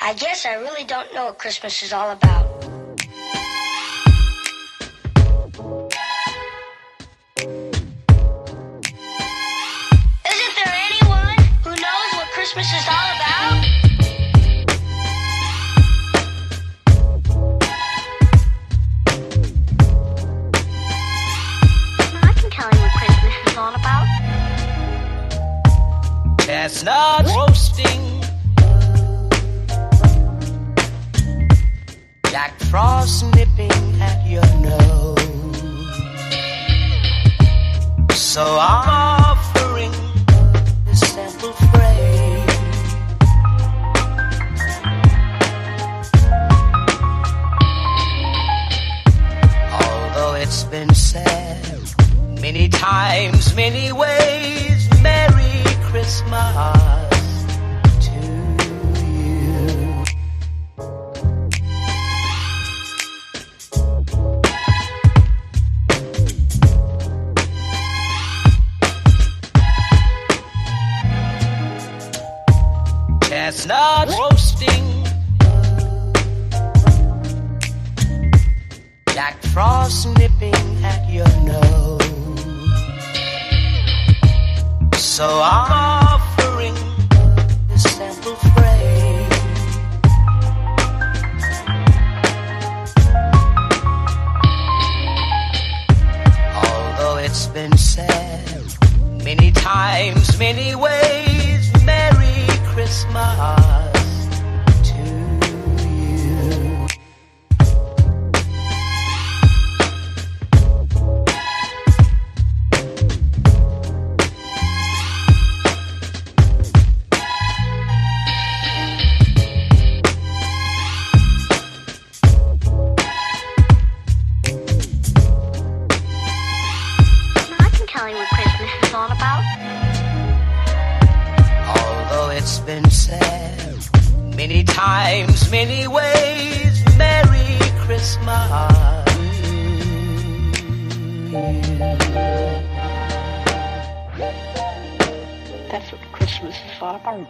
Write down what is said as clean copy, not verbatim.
I guess I really don't know what Christmas is all about. Isn't there anyone who knows what Christmas is all about? I can tell you what Christmas is all about. Chestnuts roasting, Jack Frost nipping at your nose. So I'm offering this simple phrase. Although it's been said many times, many ways, Merry Christmas to you. Chestnuts roasting, Jack Frost nipping at your nose. So I'm offering this simple phrase. Although it's been said many times, many ways, Merry Christmas to you. I can tell you what Christmas is all about. Although it's been said many times, many ways, Merry Christmas. That's what Christmas is all about.